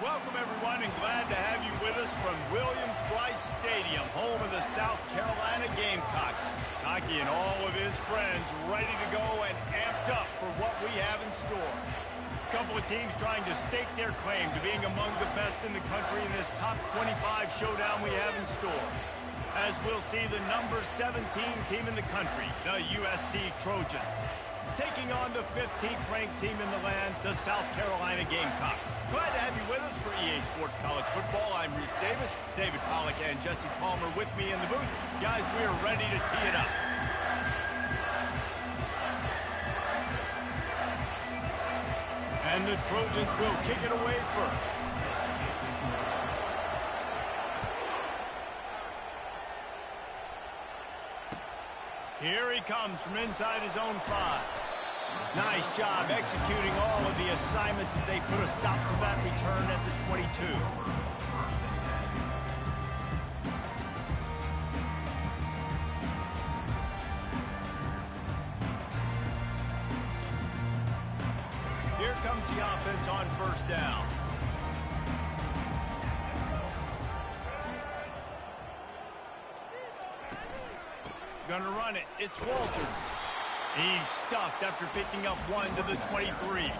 Welcome, everyone, and glad to have you with us from Williams-Brice Stadium, home of the South Carolina Gamecocks. Cocky and all of his friends ready to go and amped up for what we have in store. A couple of teams trying to stake their claim to being among the best in the country in this top 25 showdown we have in store. As we'll see the number 17 team in the country, the USC Trojans, taking on the 15th ranked team in the land, the South Carolina Gamecocks. Glad to have you with us for EA Sports College Football. I'm Reese Davis, David Pollack, and Jesse Palmer with me in the booth. Guys, we are ready to tee it up. And the Trojans will kick it away first. Here he comes from inside his own 5. Nice job executing all of the assignments as they put a stop to that return at the 22. Here comes the offense on first down. Gonna run it. It's Walters. He's stuffed after picking up 1 to the 23. You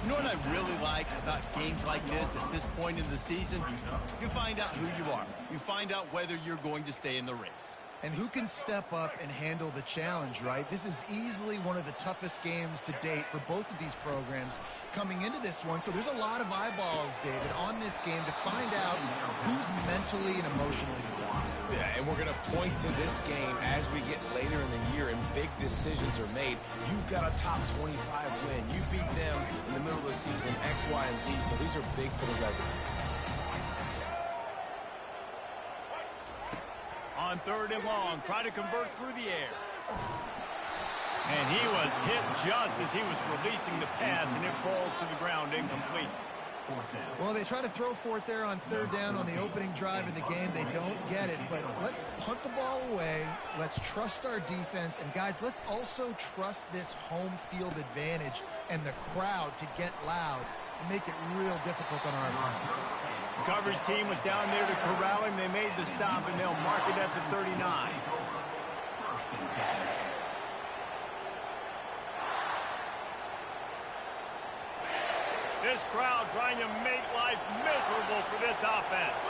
know what I really like about games like this at this point in the season? You find out who you are. You find out whether you're going to stay in the race. And who can step up and handle the challenge, right? This is easily one of the toughest games to date for both of these programs coming into this one. So there's a lot of eyeballs, David, on this game to find out who's mentally and emotionally the toughest. Yeah, and we're going to point to this game as we get later in the year and big decisions are made. You've got a top 25 win. You beat them in the middle of the season, X, Y, and Z. So these are big for the resume. On 3rd and long, try to convert through the air. And he was hit just as he was releasing the pass, and it falls to the ground incomplete. Well, they try to throw for it there on 3rd down on the opening drive of the game. They don't get it, but let's punt the ball away. Let's trust our defense. And, guys, let's also trust this home field advantage and the crowd to get loud and make it real difficult on our opponent. The coverage team was down there to corral him. They made the stop, and they'll mark it at the 39. This crowd trying to make life miserable for this offense.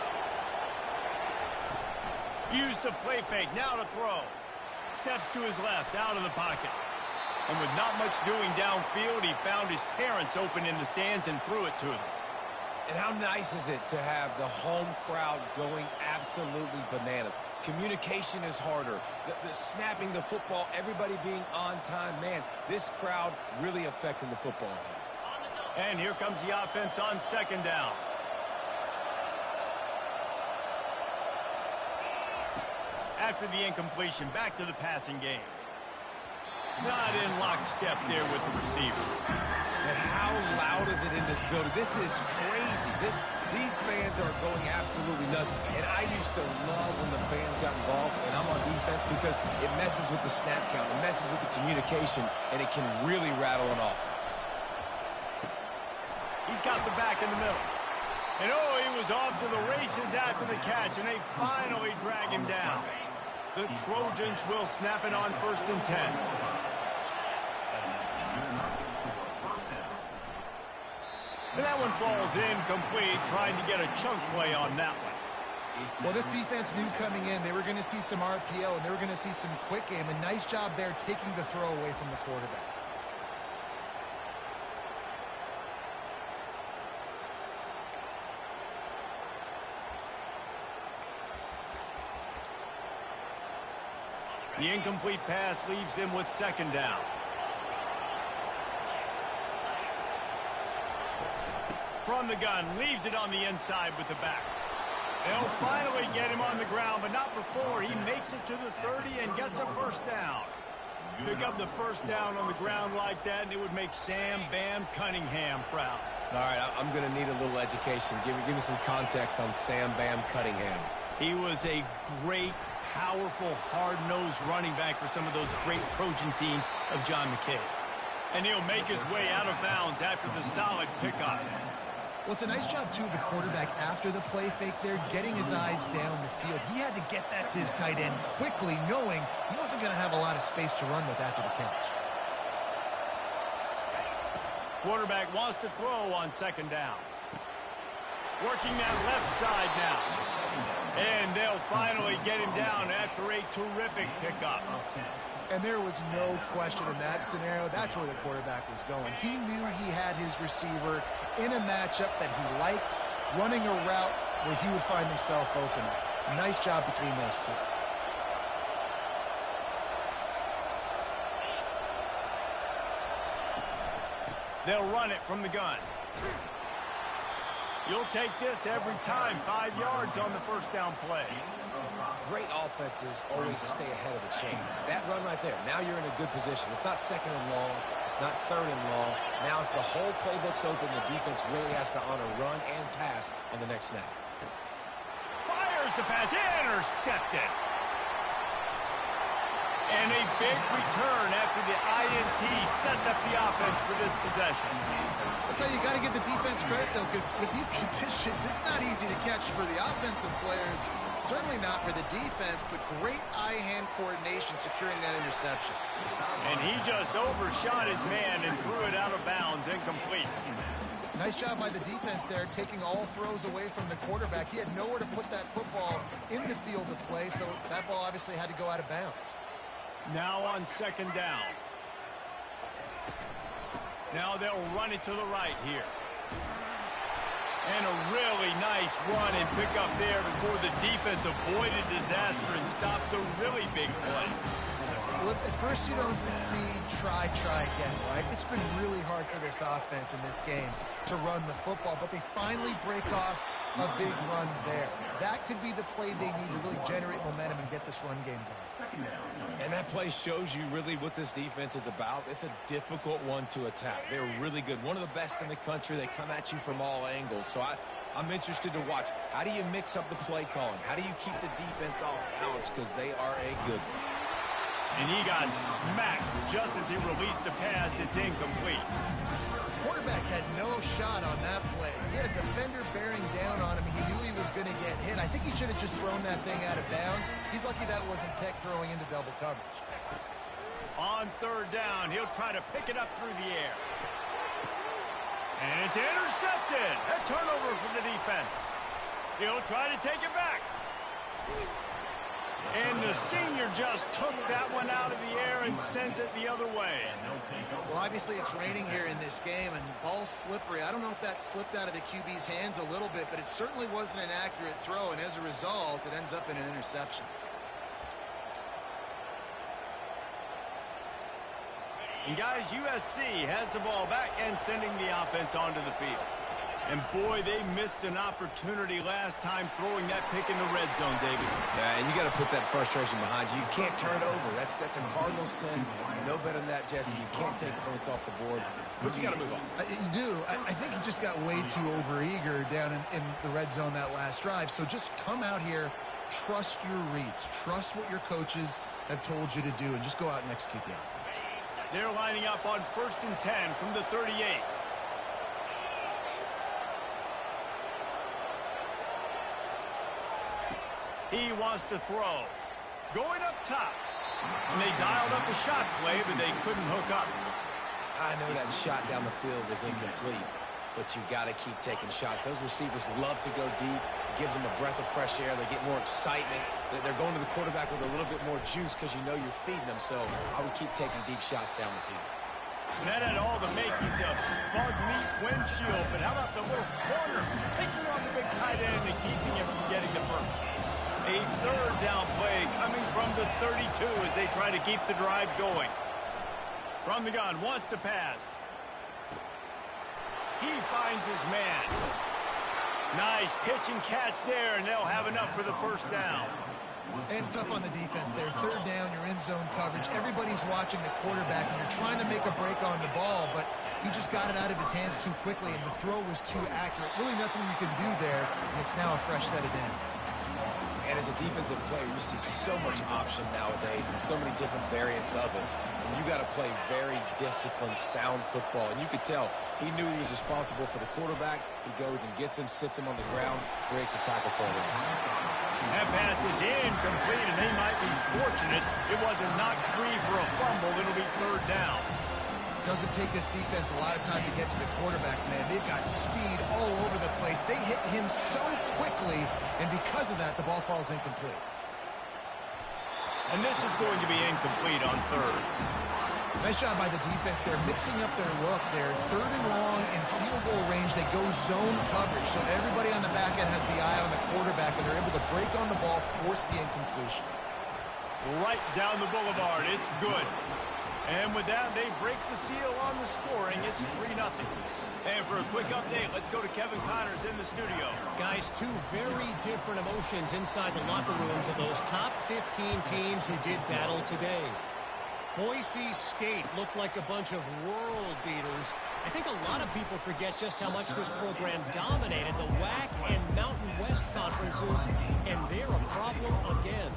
Used the play fake, now to throw. Steps to his left, out of the pocket. And with not much doing downfield, he found his parents open in the stands and threw it to them. And how nice is it to have the home crowd going absolutely bananas? Communication is harder. The snapping the football, everybody being on time. Man, this crowd really affecting the football game. And here comes the offense on 2nd down. After the incompletion, back to the passing game. Not in lockstep there with the receiver. And how loud is it in this building? This is crazy. These fans are going absolutely nuts. And I used to love when the fans got involved, and I'm on defense, because it messes with the snap count, it messes with the communication, and it can really rattle an offense. He's got the back in the middle. And oh, he was off to the races after the catch, and they finally drag him down. The Trojans will snap it on 1st and 10. And that one falls incomplete, trying to get a chunk play on that one. Well, this defense knew coming in they were going to see some RPO and they were going to see some quick game. A nice job there taking the throw away from the quarterback. The incomplete pass leaves him with 2nd down. From the gun, leaves it on the inside with the back. They'll finally get him on the ground, but not before he makes it to the 30 and gets a 1st down. Pick up the 1st down on the ground like that, and it would make Sam Bam Cunningham proud. All right, I'm going to need a little education. Give me some context on Sam Bam Cunningham. He was a great, powerful, hard-nosed running back for some of those great Trojan teams of John McKay. And he'll make his way out of bounds after the solid pickup. Well, it's a nice job, too, of the quarterback after the play fake there, getting his eyes down the field. He had to get that to his tight end quickly, knowing he wasn't going to have a lot of space to run with after the catch. Quarterback wants to throw on second down. Working that left side now. And they'll finally get him down after a terrific pickup. And there was no question in that scenario. That's where the quarterback was going. He knew he had his receiver in a matchup that he liked, running a route where he would find himself open. Nice job between those two. They'll run it from the gun. You'll take this every time. 5 yards on the first down play. Great offenses always stay ahead of the chains. That run right there, now you're in a good position. It's not second and long. It's not third and long. Now it's the whole playbook's open. The defense really has to honor run and pass on the next snap. Fires the pass. Intercepted. And a big return after the INT sets up the offense for this possession. That's how you got to give the defense credit, though, because with these conditions, it's not easy to catch for the offensive players. Certainly not for the defense, but great eye-hand coordination securing that interception. And he just overshot his man and threw it out of bounds, incomplete. Nice job by the defense there, taking all throws away from the quarterback. He had nowhere to put that football in the field to play, so that ball obviously had to go out of bounds. Now on second down. Now they'll run it to the right here. And a really nice run and pick up there before the defense avoided disaster and stopped the really big play. Well, if at first you don't succeed, try again, right? It's been really hard for this offense in this game to run the football, but they finally break off a big run there. That could be the play they need to really generate momentum and get this run game going. And that play shows you really what this defense is about. It's a difficult one to attack. They're really good. One of the best in the country. They come at you from all angles. So I'm interested to watch. How do you mix up the play calling? How do you keep the defense off balance? Because they are a good one. And he got smacked just as he released the pass. It's incomplete. Quarterback had no shot on that play. He had a defender bearing down on him. He knew he was going to get hit. I think he should have just thrown that thing out of bounds. He's lucky that wasn't picked throwing into double coverage. On third down, he'll try to pick it up through the air. And it's intercepted. A turnover for the defense. He'll try to take it back. And the senior just took that one out of the air and sent it the other way. Well, obviously it's raining here in this game, and the ball's slippery. I don't know if that slipped out of the QB's hands a little bit, but it certainly wasn't an accurate throw, and as a result, it ends up in an interception. And guys, USC has the ball back and sending the offense onto the field. And boy, they missed an opportunity last time throwing that pick in the red zone, David. Yeah, and you got to put that frustration behind you. You can't turn it over. That's a cardinal sin. You know better than that, Jesse. You can't take points off the board, but you got to move on. You do. I think he just got way too overeager down in the red zone that last drive. So just come out here, trust your reads, trust what your coaches have told you to do, and just go out and execute the offense. They're lining up on 1st and 10 from the 38. He wants to throw. Going up top. And they dialed up a shot play, but they couldn't hook up. I know that shot down the field was incomplete, but you got to keep taking shots. Those receivers love to go deep. It gives them a breath of fresh air. They get more excitement. They're going to the quarterback with a little bit more juice because you know you're feeding them. So I would keep taking deep shots down the field. And that had all the makings of bug meat windshield. But how about the little corner taking on the big tight end and keeping him from getting the first? A third down play coming from the 32 as they try to keep the drive going. From the gun, wants to pass. He finds his man. Nice pitch and catch there, and they'll have enough for the first down. And it's tough on the defense there. Third down, you're in zone coverage. Everybody's watching the quarterback, and you're trying to make a break on the ball, but he just got it out of his hands too quickly, and the throw was too accurate. Really nothing you can do there, and it's now a fresh set of downs. And as a defensive player, you see so much option nowadays and so many different variants of it. And you got to play very disciplined, sound football. And you could tell he knew he was responsible for the quarterback. He goes and gets him, sits him on the ground, creates a tackle for a loss. That pass is incomplete, and they might be fortunate it wasn't knocked free for a fumble. It'll be third down. Doesn't take this defense a lot of time to get to the quarterback, man. They've got speed all over the place. They hit him so quickly, and because of that, the ball falls incomplete. And this is going to be incomplete on third. Nice job by the defense. They're mixing up their look. They're third and long in field goal range. They go zone coverage, so everybody on the back end has the eye on the quarterback, and they're able to break on the ball, force the incompletion. Right down the boulevard. It's good. And with that, they break the seal on the scoring. It's 3-0. And for a quick update, let's go to Kevin Connors in the studio. Guys, two very different emotions inside the locker rooms of those top 15 teams who did battle today. Boise State looked like a bunch of world beaters. I think a lot of people forget just how much this program dominated the WAC and Mountain West conferences, and they're a problem again.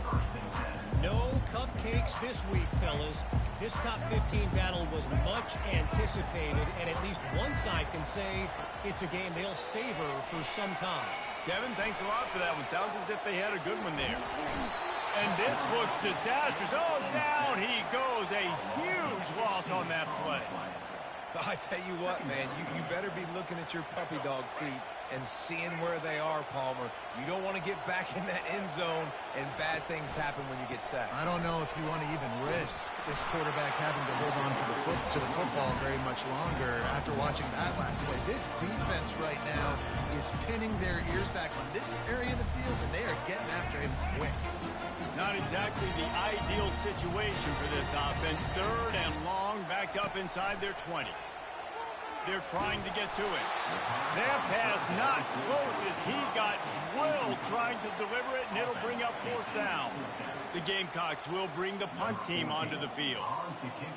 No cupcakes this week, fellas. This top 15 battle was much anticipated, and at least one side can say it's a game they'll savor for some time. Kevin, thanks a lot for that one. Sounds as if they had a good one there. And this looks disastrous. Oh, down he goes. A huge loss on that play. I tell you what, man, you better be looking at your puppy dog feet and seeing where they are, Palmer. You don't want to get back in that end zone and bad things happen when you get sacked. I don't know if you want to even risk this quarterback having to hold on to the football very much longer after watching that last play. This defense right now is pinning their ears back on this area of the field, and they are getting after him quick. Not exactly the ideal situation for this offense. Third and long, back up inside their 20. They're trying to get to it. That pass not close as he got drilled trying to deliver it, and it'll bring up fourth down. The Gamecocks will bring the punt team onto the field.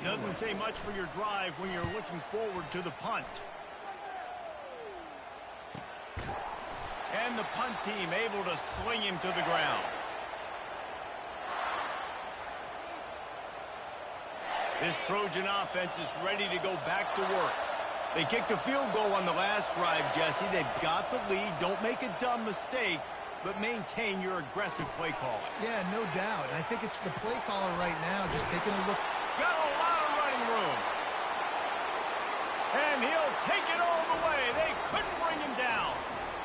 Doesn't say much for your drive when you're looking forward to the punt. And the punt team able to sling him to the ground. This Trojan offense is ready to go back to work. They kicked a field goal on the last drive, Jesse. They've got the lead. Don't make a dumb mistake, but maintain your aggressive play calling. Yeah, no doubt. I think it's the play caller right now just taking a look. Got a lot of running room. And he'll take it all the way. They couldn't bring him down.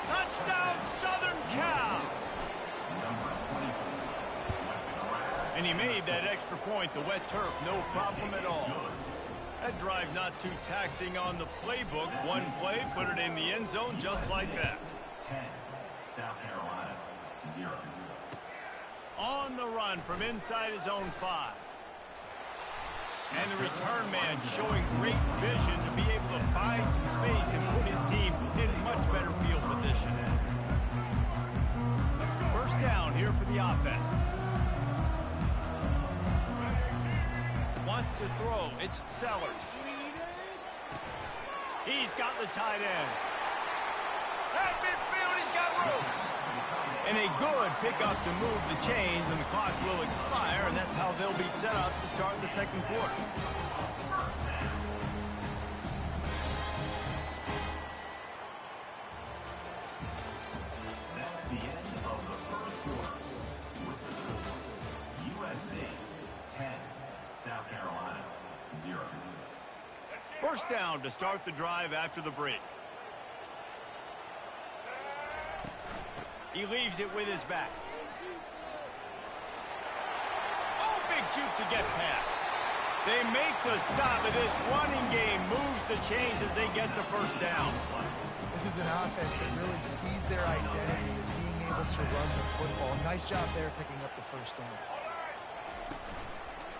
Touchdown, Southern Cal. And he made that extra point, the wet turf, no problem at all. That drive not too taxing on the playbook. One play, put it in the end zone just like that. 10, South Carolina, 0. On the run from inside his own 5. And the return man showing great vision to be able to find some space and put his team in much better field position. First down here for the offense. Wants to throw. It's Sellers. He's got the tight end. At midfield, he's got room. And a good pickup to move the chains, and the clock will expire, and that's how they'll be set up to start the second quarter. That's the end of the first quarter. With the score, USC 10, South Carolina 0. First down to start the drive after the break. He leaves it with his back. Oh, big juke to get past. They make the stop, and this running game moves the chains as they get the first down. This is an offense that really sees their identity as being able to run the football. Nice job there picking up the first down.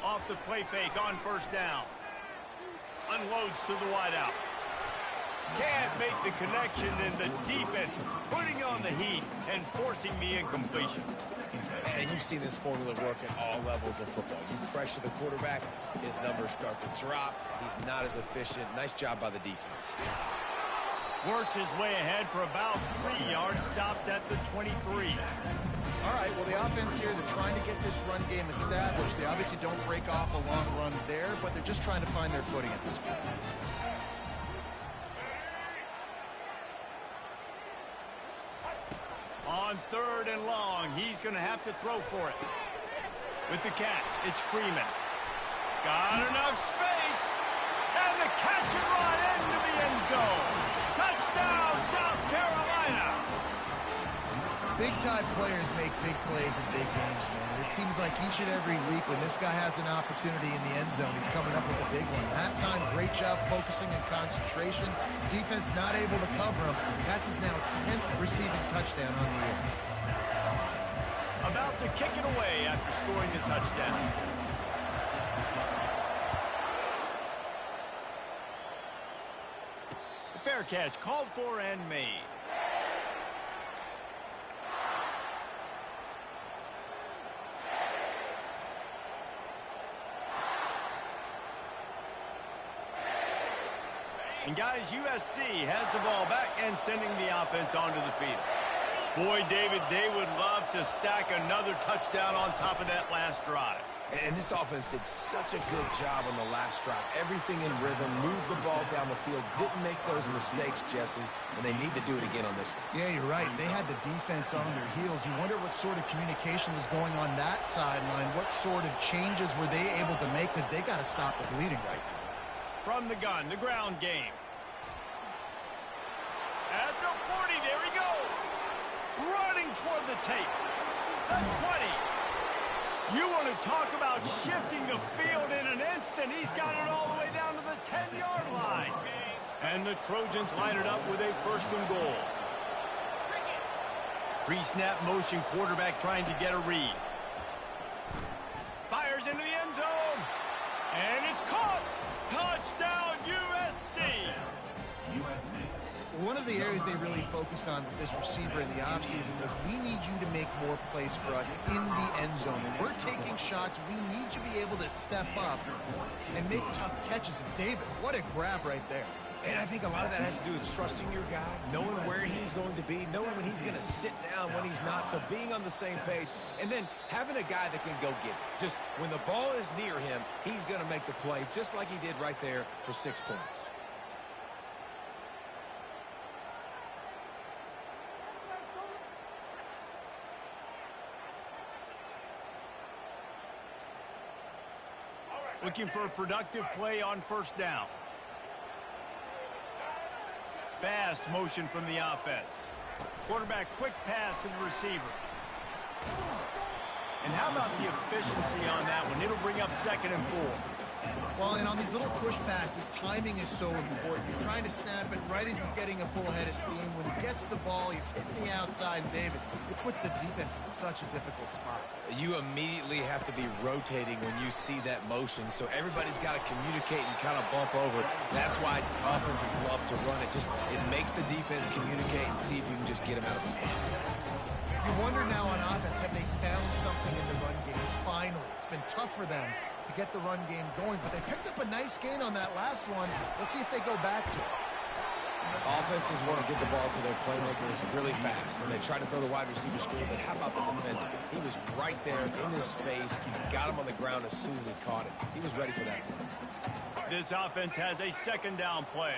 Off the play fake on first down. Unloads to the wideout. Can't make the connection, and the defense putting on the heat and forcing the incompletion. And you've seen this formula work at all levels of football. You pressure the quarterback, his numbers start to drop. He's not as efficient. Nice job by the defense. Works his way ahead for about 3 yards, stopped at the 23. All right, well, the offense here, they're trying to get this run game established. They obviously don't break off a long run there, but they're just trying to find their footing at this point. On 3rd and long, he's going to have to throw for it. With the catch, it's Freeman. Got enough space. And the catch and run into the end zone. Touchdown, South Carolina. Big-time players make big plays in big games, man. It seems like each and every week when this guy has an opportunity in the end zone, he's coming up with a big one. That time, great job focusing and concentration. Defense not able to cover him. That's his now 10th receiving touchdown on the year. About to kick it away after scoring the touchdown. Fair catch called for and made. And guys, USC has the ball back and sending the offense onto the field. Boy, David, they would love to stack another touchdown on top of that last drive. And this offense did such a good job on the last drive. Everything in rhythm, moved the ball down the field, didn't make those mistakes, Jesse, and they need to do it again on this one. Yeah, you're right. They had the defense on their heels. You wonder what sort of communication was going on that sideline. What sort of changes were they able to make, because they got to stop the bleeding right now. From the gun, the ground game. At the 40, there he goes. Running toward the tape. The 20. You want to talk about shifting the field in an instant. He's got it all the way down to the 10-yard line. And the Trojans line it up with a 1st and goal. Pre-snap motion, quarterback trying to get a read. Fires into the end zone. And it's caught. Touchdown, USC. One of the areas they really focused on with this receiver in the offseason was, we need you to make more plays for us in the end zone. When we're taking shots, we need you to be able to step up and make tough catches. And David, what a grab right there. And I think a lot of that has to do with trusting your guy, knowing where he's going to be, knowing when he's going to sit down, when he's not, so being on the same page, and then having a guy that can go get it. Just when the ball is near him, he's going to make the play, just like he did right there for 6 points. Looking for a productive play on 1st down. Fast motion from the offense. Quarterback quick pass to the receiver. And how about the efficiency on that one? It'll bring up 2nd and 4. Well, and on these little push passes, timing is so important. You're trying to snap it right as he's getting a full head of steam. When he gets the ball, he's hitting the outside. And David, it puts the defense in such a difficult spot. You immediately have to be rotating when you see that motion, so everybody's got to communicate and kind of bump over. That's why offenses love to run it. It makes the defense communicate and see if you can just get them out of the spot. You wonder now on offense, have they found something in the run game? Finally, it's been tough for them to get the run game going, but they picked up a nice gain on that last one. Let's see if they go back to it. Offenses want to get the ball to their playmakers really fast, and they try to throw the wide receiver screen, but how about the defender? He was right there in his space, got him on the ground as soon as he caught it. He was ready for that play. This offense has a 2nd down play.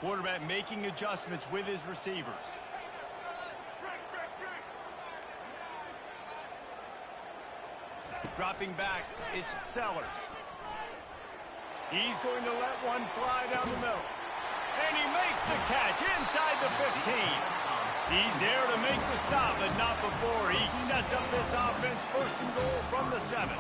Quarterback making adjustments with his receivers. Dropping back, it's Sellers. He's going to let one fly down the middle. And he makes the catch inside the 15. He's there to make the stop, but not before. He sets up this offense 1st and goal from the 7.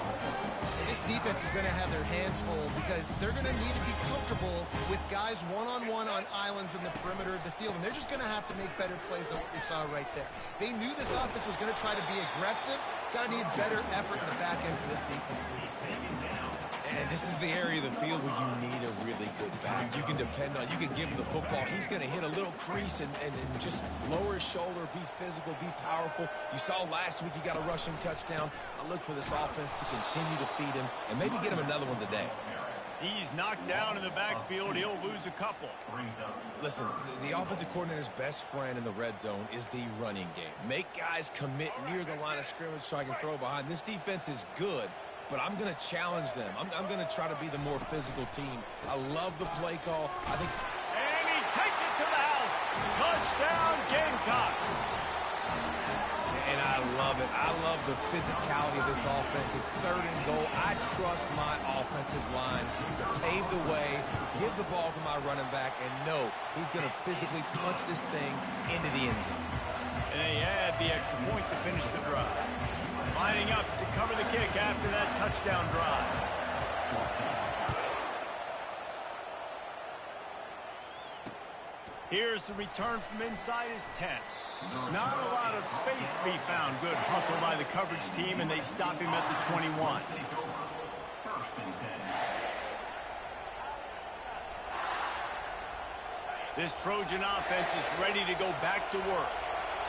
This defense is going to have their hands full because they're going to need to be comfortable with guys one-on-one on islands in the perimeter of the field, and they're just going to have to make better plays than what we saw right there. They knew this offense was going to try to be aggressive. Got to need better effort in the back end for this defense. And this is the area of the field where you need a really good back. You can depend on, you can give him the football. He's going to hit a little crease and just lower his shoulder, be physical, be powerful. You saw last week he got a rushing touchdown. I look for this offense to continue to feed him and maybe get him another one today. He's knocked down in the backfield. He'll lose a couple. Listen, the offensive coordinator's best friend in the red zone is the running game. Make guys commit near the line of scrimmage so I can throw behind. This defense is good, but I'm going to challenge them. I'm going to try to be the more physical team. I love the play call. I think. And he takes it to the house. Touchdown, Gamecock. And I love it. I love the physicality of this offense. It's 3rd and goal. I trust my offensive line to pave the way, give the ball to my running back, and know he's going to physically punch this thing into the end zone. And they add the extra point to finish the drive. Lining up to cover the kick after that touchdown drive. Here's the return from inside his 10. Not a lot of space to be found. Good hustle by the coverage team, and they stop him at the 21. This Trojan offense is ready to go back to work.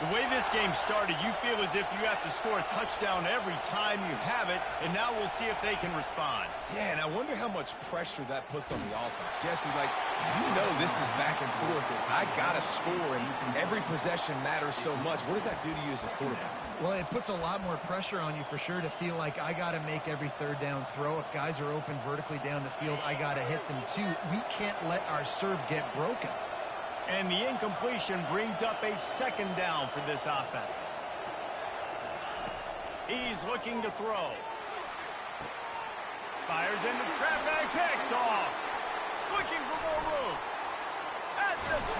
The way this game started, you feel as if you have to score a touchdown every time you have it, and now we'll see if they can respond. Yeah, and I wonder how much pressure that puts on the offense. Jesse, like, you know this is back and forth, and I got to score, and every possession matters so much. What does that do to you as a quarterback? Well, it puts a lot more pressure on you for sure to feel like I got to make every 3rd down throw. If guys are open vertically down the field, I got to hit them too. We can't let our serve get broken. And the incompletion brings up a 2nd down for this offense. He's looking to throw. Fires into traffic, picked off. Looking for more room. At the 20.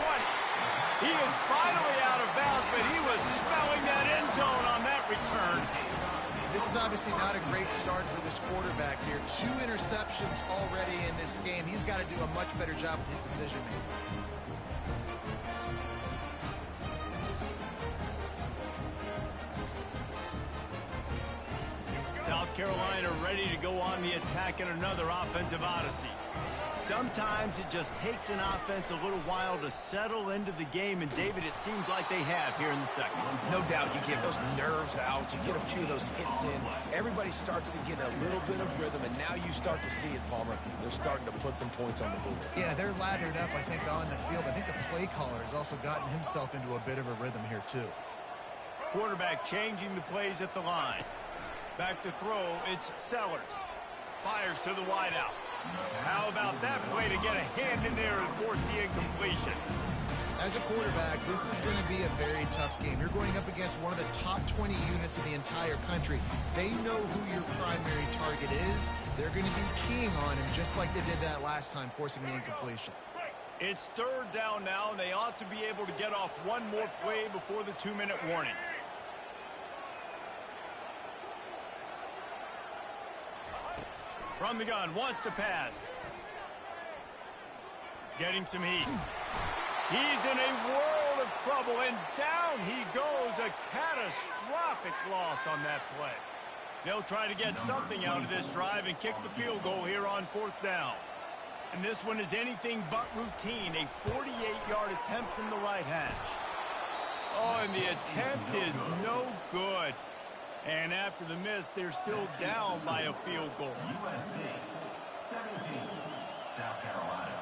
He is finally out of bounds, but he was smelling that end zone on that return. This is obviously not a great start for this quarterback here. 2 interceptions already in this game. He's got to do a much better job with his decision-making. South Carolina ready to go on the attack in another offensive odyssey. Sometimes it just takes an offense a little while to settle into the game, and David, it seems like they have here in the second. No doubt you get those nerves out, you get a few of those hits in, everybody starts to get a little bit of rhythm, and now you start to see it, Palmer. They're starting to put some points on the board. Yeah, they're lathered up, I think, on the field. I think the play caller has also gotten himself into a bit of a rhythm here, too. Quarterback changing the plays at the line. Back to throw, it's Sellers. Fires to the wideout. How about that play to get a hand in there and force the incompletion? As a quarterback, this is going to be a very tough game. You're going up against one of the top 20 units in the entire country. They know who your primary target is. They're going to be keying on him just like they did that last time, forcing the incompletion. It's 3rd down now, and they ought to be able to get off one more play before the 2-minute warning. From the gun, wants to pass. Getting some heat. He's in a world of trouble, and down he goes. A catastrophic loss on that play. They'll try to get something out of this drive and kick the field goal here on 4th down. And this one is anything but routine. A 48-yard attempt from the right hash. Oh, and the attempt is no good. And after the miss, they're still down by a field goal. USC 17, South Carolina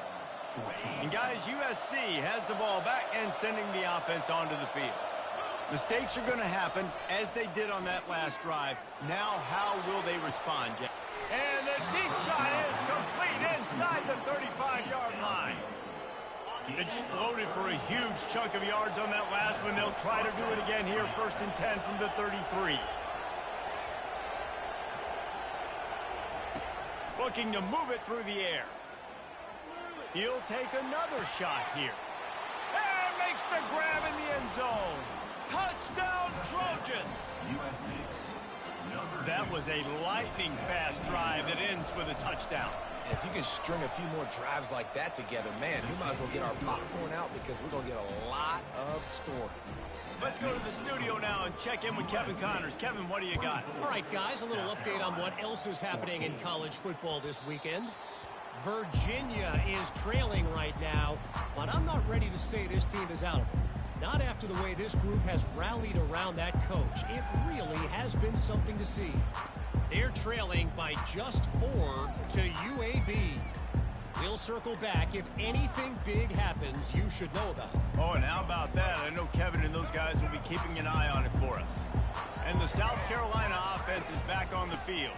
14. And guys, USC has the ball back and sending the offense onto the field. Mistakes are going to happen, as they did on that last drive. Now, how will they respond, Jack? And the deep shot is complete inside the 35-yard line. Exploded for a huge chunk of yards on that last one. They'll try to do it again here, 1st and 10 from the 33. Looking to move it through the air. He'll take another shot here. And makes the grab in the end zone. Touchdown, Trojans! That was a lightning-fast drive that ends with a touchdown. If you can string a few more drives like that together, man, we might as well get our popcorn out because we're going to get a lot of scoring. Let's go to the studio now and check in with Kevin Connors. Kevin, what do you got? All right, guys, a little update on what else is happening in college football this weekend. Virginia is trailing right now, but I'm not ready to say this team is out of it. Not after the way this group has rallied around that coach. It really has been something to see. They're trailing by just 4 to UAB. We'll circle back. If anything big happens, you should know about it. Oh, and how about that? I know Kevin and those guys will be keeping an eye on it for us. And the South Carolina offense is back on the field.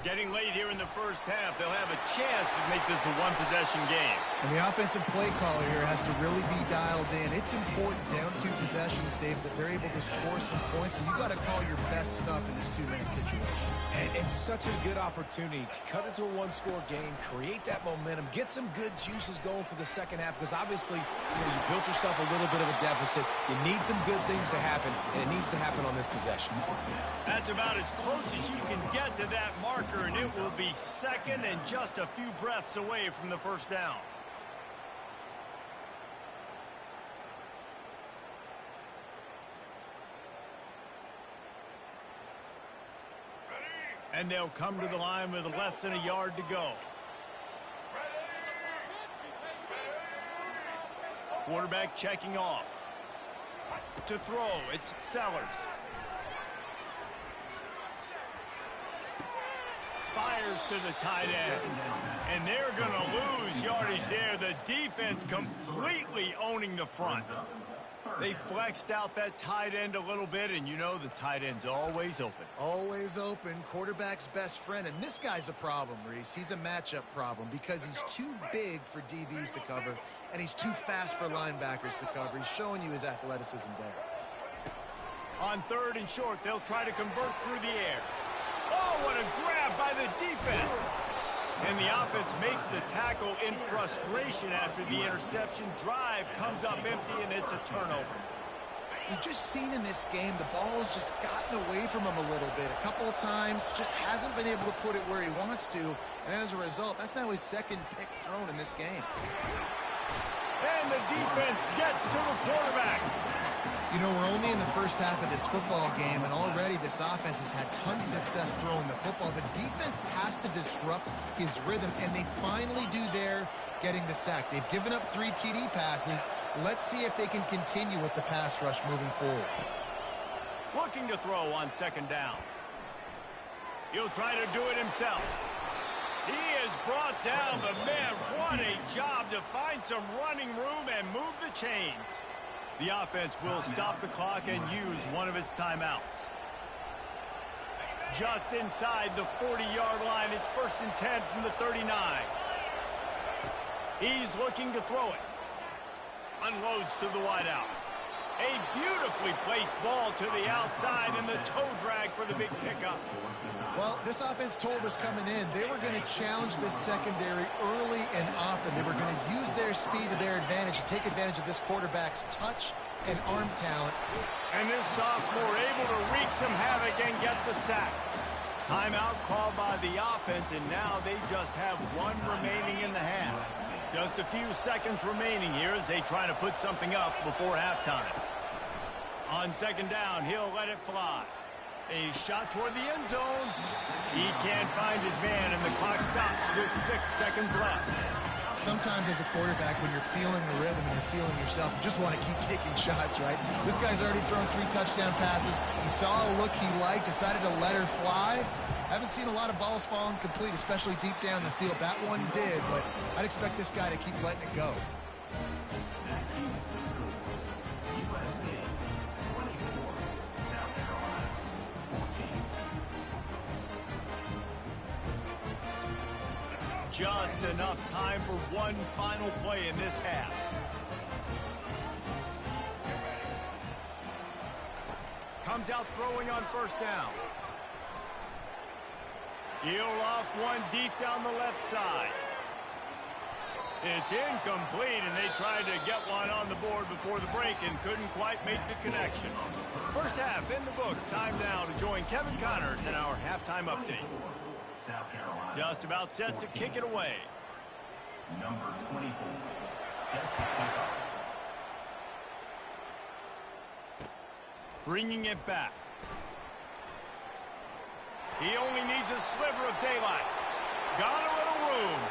Getting late here in the first half, they'll have a chance to make this a one-possession game. And the offensive play caller here has to really be dialed in. It's important down 2 possessions, Dave, that they're able to score some points. So you got to call your best stuff in this 2-minute situation. And it's such a good opportunity to cut into a one-score game, create that momentum, get some good juices going for the second half, because obviously you built yourself a little bit of a deficit. You need some good things to happen, and it needs to happen on this possession. That's about as close as you can get to that marker, and it will be second and just a few breaths away from the first down. And they'll come to the line with less than a yard to go. Quarterback checking off. To throw, it's Sellers. Fires to the tight end. And they're going to lose yardage there. The defense completely owning the front. They flexed out that tight end a little bit, and you know the tight end's always open. Always open, quarterback's best friend. And this guy's a problem, Reese. He's a matchup problem because he's too big for DBs to cover, and he's too fast for linebackers to cover. He's showing you his athleticism there. On 3rd and short, they'll try to convert through the air. Oh, what a grab by the defense. And the offense makes the tackle in frustration after the interception. Drive comes up empty, and it's a turnover. We've just seen in this game the ball has just gotten away from him a little bit. A couple of times, just hasn't been able to put it where he wants to. And as a result, that's now his 2nd pick thrown in this game. And the defense gets to the quarterback. You know, we're only in the first half of this football game, and already this offense has had tons of success throwing the football. The defense has to disrupt his rhythm, and they finally do there, getting the sack. They've given up 3 TD passes. Let's see if they can continue with the pass rush moving forward. Looking to throw on 2nd down. He'll try to do it himself. He is brought down, but man, what a job to find some running room and move the chains. The offense will stop the clock and use one of its timeouts. Just inside the 40-yard line, it's 1st and 10 from the 39. He's looking to throw it. Unloads to the wideout. A beautifully placed ball to the outside, and the toe drag for the big pickup. Well, this offense told us coming in they were going to challenge this secondary early and often. They were going to use their speed to their advantage and take advantage of this quarterback's touch and arm talent. And this sophomore able to wreak some havoc and get the sack. Timeout called by the offense, and now they just have 1 remaining in the half. Just a few seconds remaining here as they try to put something up before halftime. On 2nd down, he'll let it fly. A shot toward the end zone. He can't find his man, and the clock stops with 6 seconds left. Sometimes as a quarterback, when you're feeling the rhythm and you're feeling yourself, you just want to keep taking shots, right? This guy's already thrown 3 touchdown passes. He saw a look he liked, decided to let her fly. Haven't seen a lot of balls falling complete, especially deep down the field. That one did, but I'd expect this guy to keep letting it go. USC 24, South Carolina 14. Just enough time for one final play in this half. Comes out throwing on 1st down. He'll off one deep down the left side. It's incomplete, and they tried to get one on the board before the break and couldn't quite make the connection. First half in the books. Time now to join Kevin Connors in our halftime update. South Carolina. Just about set to kick it away. Number 24, set to kick off. Bringing it back. He only needs a sliver of daylight. Got a little room.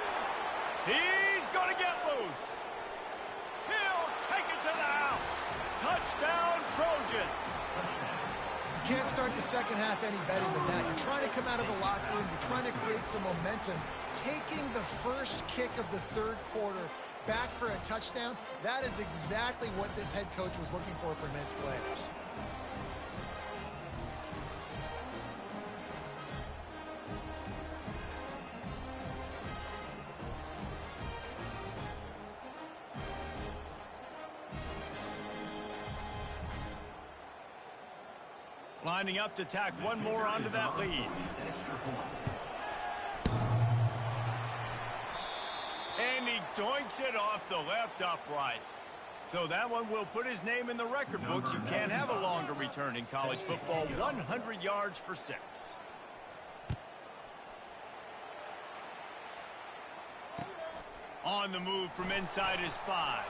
He's going to get loose. He'll take it to the house. Touchdown, Trojans. You can't start the second half any better than that. You're trying to come out of the locker room. You're trying to create some momentum. Taking the first kick of the third quarter back for a touchdown, that is exactly what this head coach was looking for from his players. Lining up to tack one more onto that lead. And he doinks it off the left upright. So that one will put his name in the record books. You can't have a longer return in college football. 100 yards for 6. On the move from inside his 5.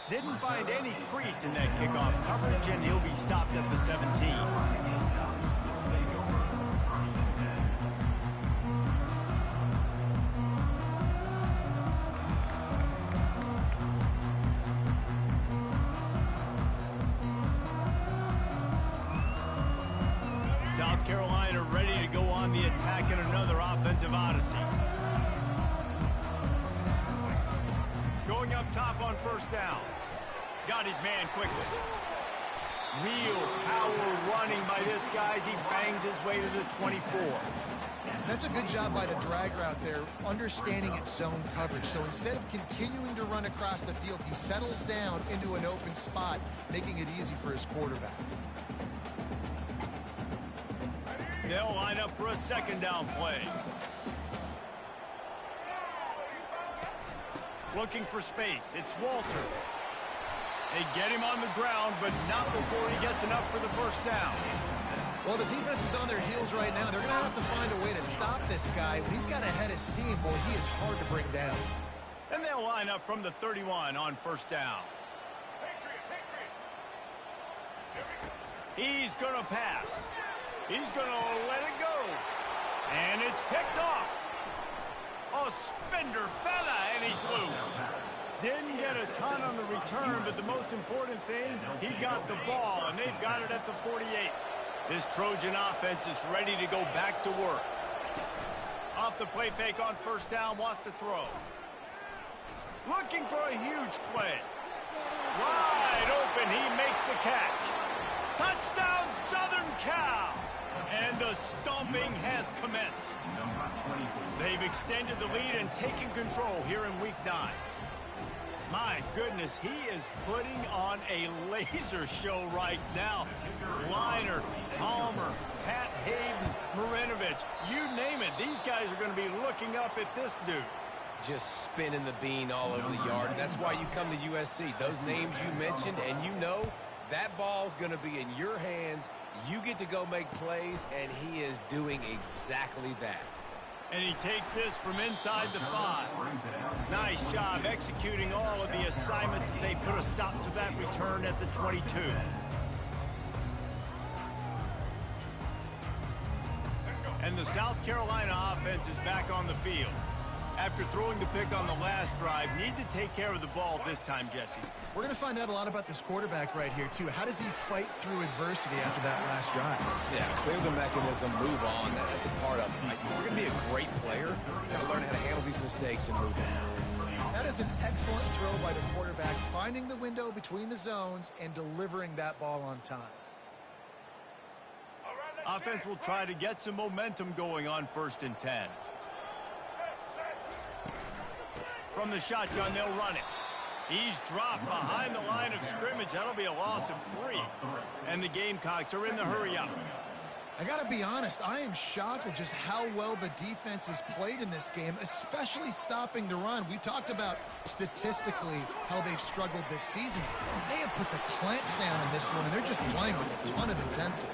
Didn't find any crease in that kickoff coverage, and he'll be stopped at the 17. South Carolina ready to go on the attack in another offensive odyssey. Going up top on first down. Got his man quickly. Real power running by this guy as he bangs his way to the 24. That's a good job by the drag route there, understanding its zone coverage. So instead of continuing to run across the field, he settles down into an open spot, making it easy for his quarterback. They'll line up for a second down play. Looking for space. It's Walters. They get him on the ground, but not before he gets enough for the first down. Well, the defense is on their heels right now. They're going to have to find a way to stop this guy. When he's got a head of steam, boy, he is hard to bring down. And they'll line up from the 31 on first down. He's going to pass. He's going to let it go. And it's picked off. A spender fella, and he's loose. Didn't get a ton on the return, but the most important thing, he got the ball, and they've got it at the 48. This Trojan offense is ready to go back to work. Off the play fake on first down, wants to throw. Looking for a huge play. Wide open, he makes the catch. Touchdown, Southern Cal! And the stomping has commenced. They've extended the lead and taken control here in Week 9. My goodness, he is putting on a laser show right now. Liner, Palmer, Pat Hayden, Marinovich, you name it. These guys are going to be looking up at this dude. Just spinning the bean all over the yard. And that's why you come to USC. Those names you mentioned, and you know that ball's going to be in your hands. You get to go make plays, and he is doing exactly that. And he takes this from inside the 5. Nice job executing all of the assignments as they put a stop to that return at the 22. And the South Carolina offense is back on the field. After throwing the pick on the last drive, need to take care of the ball this time, Jesse. We're going to find out a lot about this quarterback right here, too. How does he fight through adversity after that last drive? Yeah, clear the mechanism, move on. That's a part of it. Right? If you're going to be a great player, you got to learn how to handle these mistakes and move on. That is an excellent throw by the quarterback, finding the window between the zones and delivering that ball on time. Offense will try to get some momentum going on 1st and 10. From the shotgun, they'll run it. He's dropped behind the line of scrimmage. That'll be a loss of 3. And the Gamecocks are in the hurry-up. I got to be honest, I am shocked at just how well the defense has played in this game, especially stopping the run. We talked about statistically how they've struggled this season. But they have put the clamps down in this one, and they're just playing with a ton of intensity.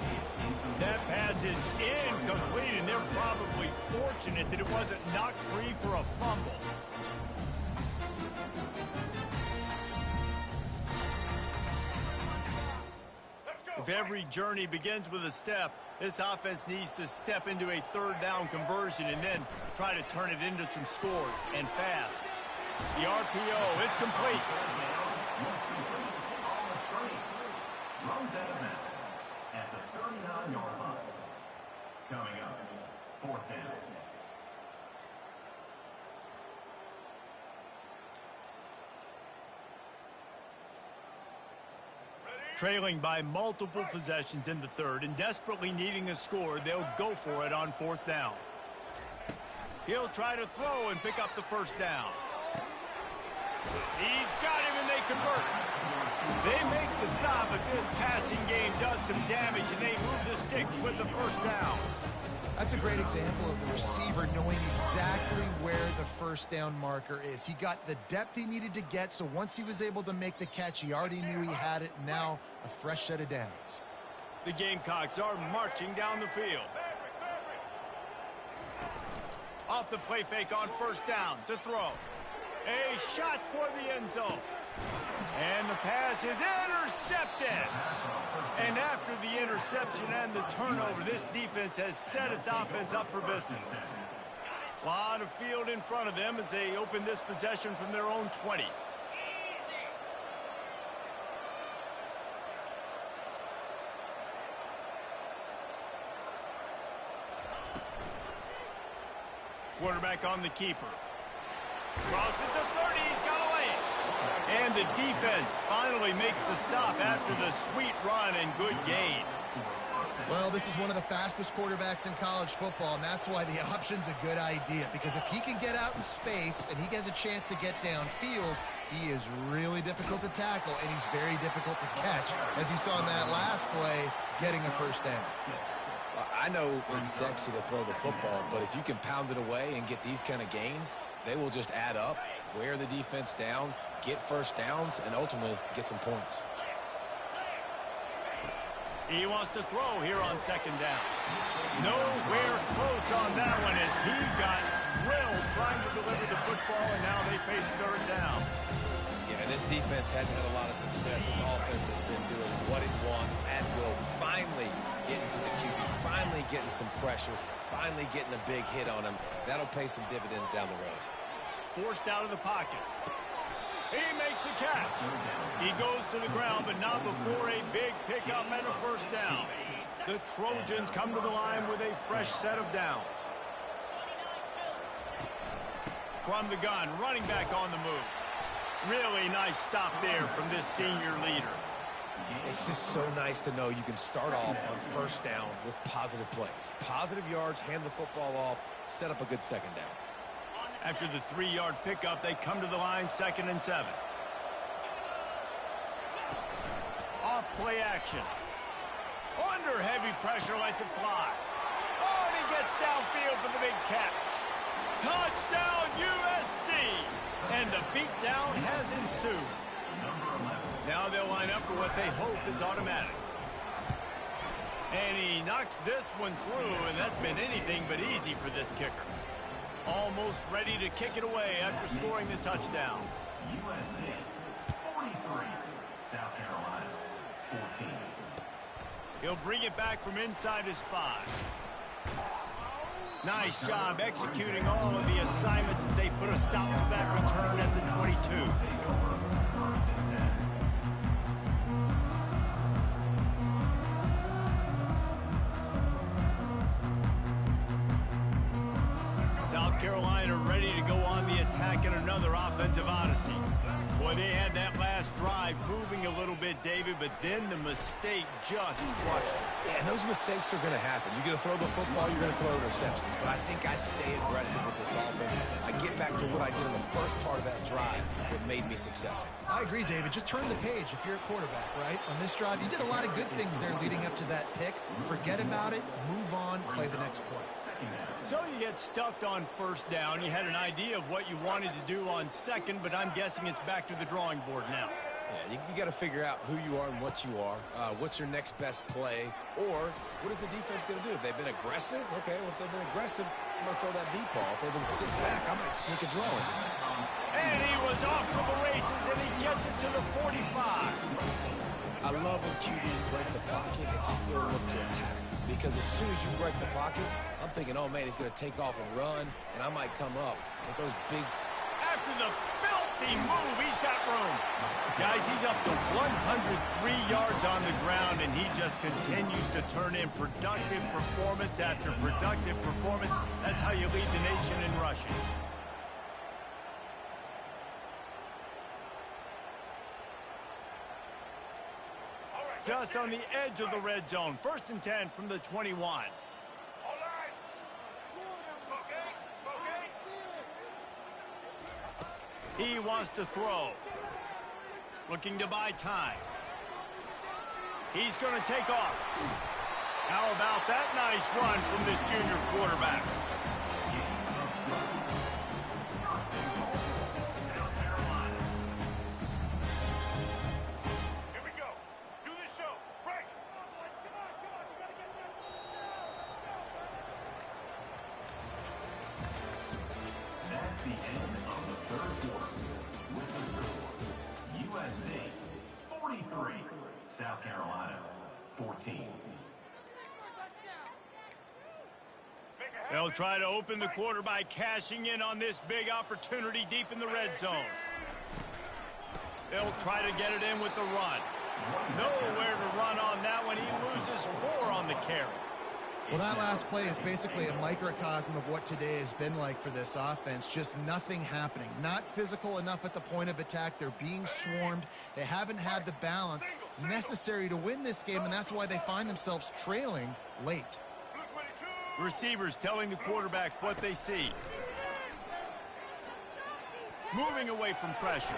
That pass is incomplete, and they're probably fortunate that it wasn't knocked free for a fumble. If every journey begins with a step, this offense needs to step into a third down conversion and then try to turn it into some scores, and fast. The RPO, it's complete. Runs out of bounds at the 39-yard line. Coming up, 4th down. Trailing by multiple possessions in the third and desperately needing a score, they'll go for it on 4th down. He'll try to throw and pick up the first down. He's got him and they convert. They make the stop, but this passing game does some damage and they move the sticks with the first down. That's a great example of the receiver knowing exactly where the first down marker is. He got the depth he needed to get, so once he was able to make the catch, he already knew he had it. Now a fresh set of downs. The Gamecocks are marching down the field. Off the play fake on first down to throw. A shot toward the end zone. And the pass is intercepted. And after the interception and the turnover, this defense has set its offense up for business. A lot of field in front of them as they open this possession from their own 20. Quarterback on the keeper. Crosses the 30, he's got away. And the defense finally makes the stop after the sweet run and good gain. Well, this is one of the fastest quarterbacks in college football, and that's why the option's a good idea. Because if he can get out in space and he gets a chance to get downfield, he is really difficult to tackle, and he's very difficult to catch. As you saw in that last play, getting a first down. I know it's sexy to throw the football, but if you can pound it away and get these kind of gains, they will just add up, wear the defense down, get first downs, and ultimately get some points. He wants to throw here on 2nd down. Nowhere close on that one as he got drilled trying to deliver the football, and now they face 3rd down. Yeah, this defense hadn't had a lot of success. This offense has been doing what it wants at will. Finally getting to the QB, finally getting some pressure, finally getting a big hit on him. That'll pay some dividends down the road. Forced out of the pocket. He makes the catch. He goes to the ground, but not before a big pickup and a first down. The Trojans come to the line with a fresh set of downs. From the gun, running back on the move. Really nice stop there from this senior leader. It's just so nice to know you can start off on first down with positive plays. Positive yards, hand the football off, set up a good 2nd down. After the 3-yard pickup, they come to the line 2nd and 7. Off play action. Under heavy pressure, lets it fly. Oh, and he gets downfield for the big catch. Touchdown USC! And the beatdown has ensued. Now they'll line up for what they hope is automatic. And he knocks this one through, and that's been anything but easy for this kicker. Almost ready to kick it away after scoring the touchdown. USC 43, South Carolina 14. He'll bring it back from inside his 5. Nice job executing all of the assignments as they put a stop to that return at the 22. South Carolina ready to go on the attack in another offensive odyssey. Boy, they had that last drive moving a little bit, David, but then the mistake just crushed it. Yeah, and those mistakes are going to happen. You're going to throw the football, you're going to throw interceptions. But I think I stay aggressive with this offense. I get back to what I did in the first part of that drive that made me successful. I agree, David. Just turn the page if you're a quarterback, right? On this drive, you did a lot of good things there leading up to that pick. Forget about it, move on, play the next play. So you get stuffed on first down. You had an idea of what you wanted to do on 2nd, but I'm guessing it's back to the drawing board now. Yeah, you got to figure out who you are and what you are. What's your next best play? Or what is the defense going to do? If they've been aggressive, okay, well, if they've been aggressive, I'm going to throw that deep ball. If they've been sit back, I might sneak a draw in. And he was off to the races, and he gets it to the 45. I love love when QBs break the pocket and still look to attack. Because as soon as you break the pocket, I'm thinking, oh, man, he's going to take off and run, and I might come up with those big... After the filthy move, he's got room. Guys, he's up to 103 yards on the ground, and he just continues to turn in productive performance after productive performance. That's how you lead the nation in rushing. Just on the edge of the red zone. 1st and 10 from the 21. He wants to throw. Looking to buy time. He's going to take off. How about that nice run from this junior quarterback? That's the end of the 3rd quarter. With the score, USC 43, South Carolina 14. They'll try to open the quarter by cashing in on this big opportunity deep in the red zone. They'll try to get it in with the run. Nowhere to run on that one. He loses 4 on the carry. Well, that last play is basically a microcosm of what today has been like for this offense. Just nothing happening. Not physical enough at the point of attack. They're being swarmed. They haven't had the balance necessary to win this game, and that's why they find themselves trailing late. Receivers telling the quarterbacks what they see. Moving away from pressure.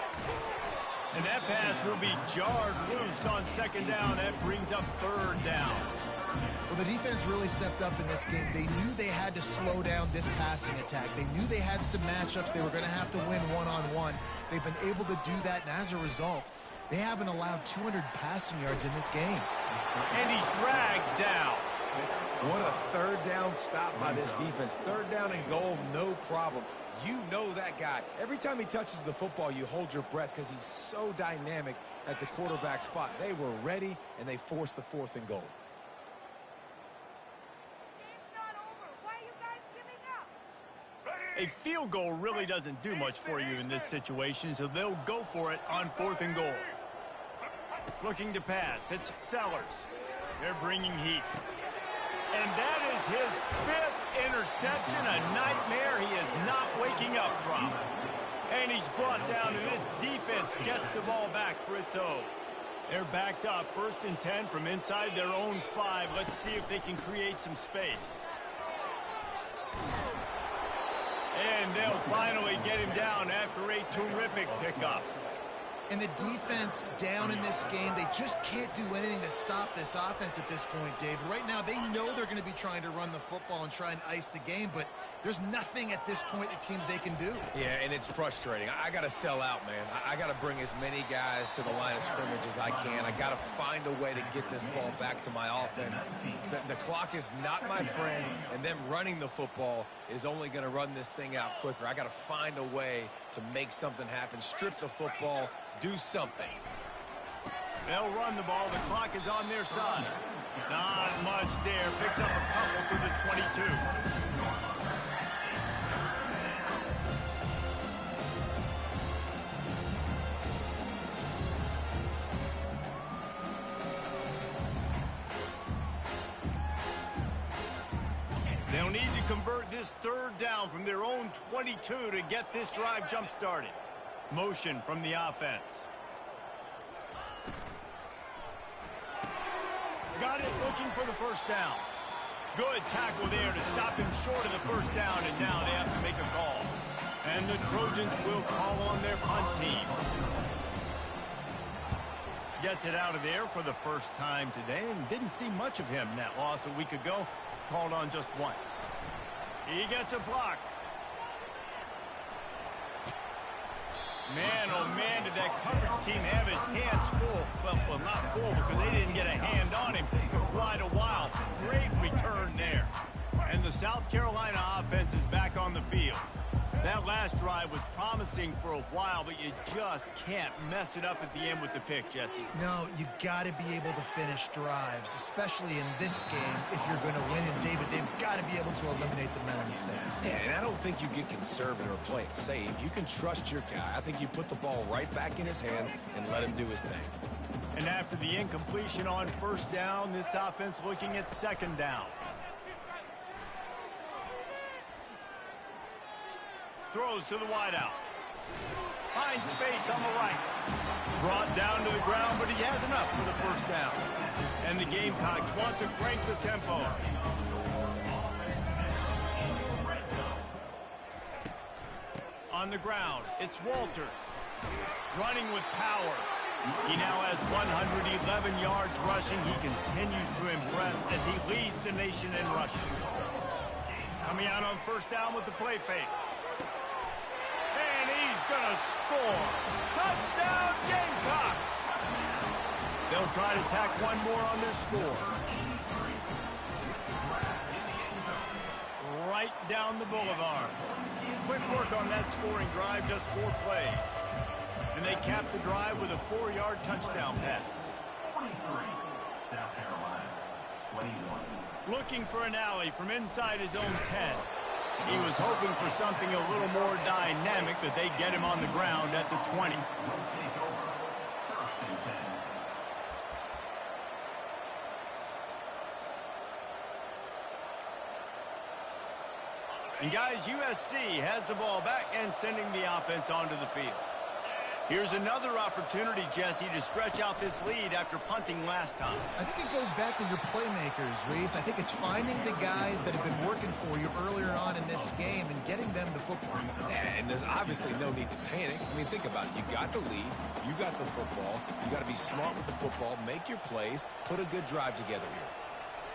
And that pass will be jarred loose on 2nd down. That brings up 3rd down. Well, the defense really stepped up in this game. They knew they had to slow down this passing attack. They knew they had some matchups they were going to have to win one-on-one. They've been able to do that, and as a result, they haven't allowed 200 passing yards in this game. And he's dragged down. What a 3rd down stop by this defense. 3rd down and goal, no problem. You know that guy. Every time he touches the football, you hold your breath because he's so dynamic at the quarterback spot. They were ready, and they forced the 4th and goal. A field goal really doesn't do much for you in this situation, so they'll go for it on 4th and goal. Looking to pass. It's Sellers. They're bringing heat. And that is his 5th interception, a nightmare he is not waking up from. And he's brought down, and this defense gets the ball back for its own. They're backed up, 1st and 10 from inside their own 5. Let's see if they can create some space. And they'll finally get him down after a terrific pickup. And the defense down in this game, they just can't do anything to stop this offense at this point, Dave. Right now, they know they're going to be trying to run the football and try and ice the game, but there's nothing at this point it seems they can do. Yeah, and it's frustrating. I got to sell out, man. I got to bring as many guys to the line of scrimmage as I can. I got to find a way to get this ball back to my offense. The clock is not my friend, and them running the football is only going to run this thing out quicker. I got to find a way to make something happen, strip the football, do something. They'll run the ball. The clock is on their side. Not much there. Picks up a couple to the 22. They'll need to convert this 3rd down from their own 22 to get this drive jump-started. Motion from the offense. Got it, looking for the 1st down. Good tackle there to stop him short of the 1st down, and now they have to make a call. And the Trojans will call on their punt team. Gets it out of there for the 1st time today, and didn't see much of him in that loss a week ago. Called on just once. He gets a block. Man, oh man, did that coverage team have its hands full. Well, not full because they didn't get a hand on him for quite a while. Great return there. And the South Carolina offense is back on the field. That last drive was promising for a while, but you just can't mess it up at the end with the pick, Jesse. No, you got to be able to finish drives, especially in this game if you're going to win. And, David, they've got to be able to eliminate the mental mistakes. Yeah, and I don't think you get conservative or play it safe. You can trust your guy. I think you put the ball right back in his hands and let him do his thing. And after the incompletion on first down, this offense looking at second down. Throws to the wideout. Finds space on the right. Brought down to the ground, but he has enough for the first down. And the Gamecocks want to crank the tempo. On the ground, it's Walters. Running with power. He now has 111 yards rushing. He continues to impress as he leads the nation in rushing. Coming out on first down with the play fake. And he's going to score. Touchdown, Gamecocks! They'll try to tack one more on their score. Right down the boulevard. Quick work on that scoring drive, just 4 plays. And they cap the drive with a 4-yard touchdown pass. 43, South Carolina, 21. Looking for an alley from inside his own 10. He was hoping for something a little more dynamic, but they get him on the ground at the 20. Will take over. First and 10. And guys, USC has the ball back and sending the offense onto the field. Here's another opportunity, Jesse, to stretch out this lead after punting last time. I think it goes back to your playmakers, Reese. I think it's finding the guys that have been working for you earlier on in this game and getting them the football. And there's obviously no need to panic. I mean, think about it. You got the lead. You got the football. You got to be smart with the football. Make your plays. Put a good drive together here.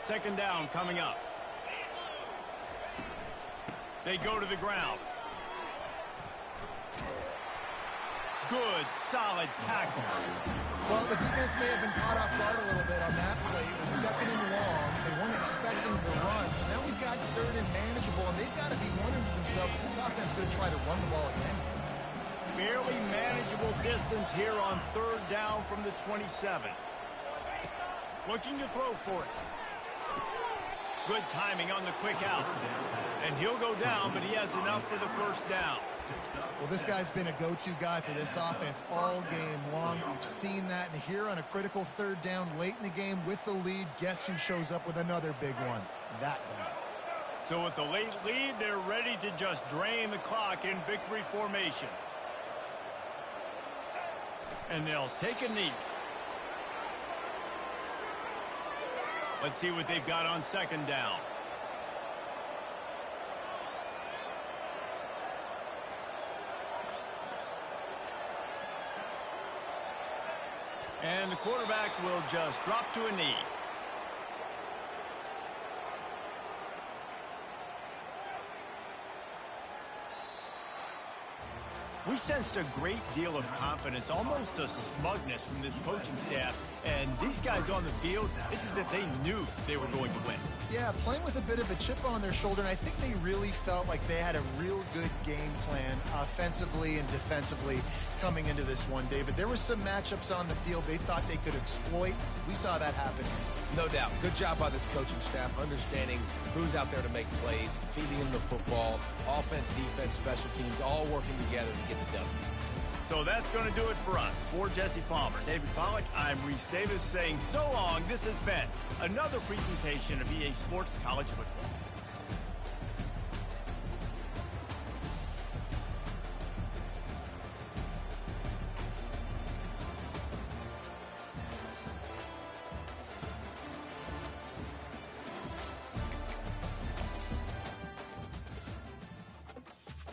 Second down coming up. They go to the ground. Good, solid tackle. Well, the defense may have been caught off guard a little bit on that play. It was second and long. They weren't expecting the run. So now we've got third and manageable, and they've got to be wondering to themselves, is this offense going to try to run the ball again? Fairly manageable distance here on third down from the 27. Looking to throw for it. Good timing on the quick out. And he'll go down, but he has enough for the first down. Well, this guy's been a go-to guy for this offense all game long. We've seen that, and here on a critical third down late in the game with the lead, guess who shows up with another big one? That guy. So with the late lead, they're ready to just drain the clock in victory formation. And they'll take a knee. Let's see what they've got on second down. And the quarterback will just drop to a knee. We sensed a great deal of confidence, almost a smugness from this coaching staff. And these guys on the field, it's as if they knew they were going to win. Yeah, playing with a bit of a chip on their shoulder, and I think they really felt like they had a real good game plan offensively and defensively coming into this one, David. There were some matchups on the field they thought they could exploit. We saw that happen. No doubt. Good job by this coaching staff, understanding who's out there to make plays, feeding them the football, offense, defense, special teams, all working together to get the W. So that's going to do it for us. For Jesse Palmer, David Pollack, I'm Reese Davis saying so long. This has been another presentation of EA Sports College Football.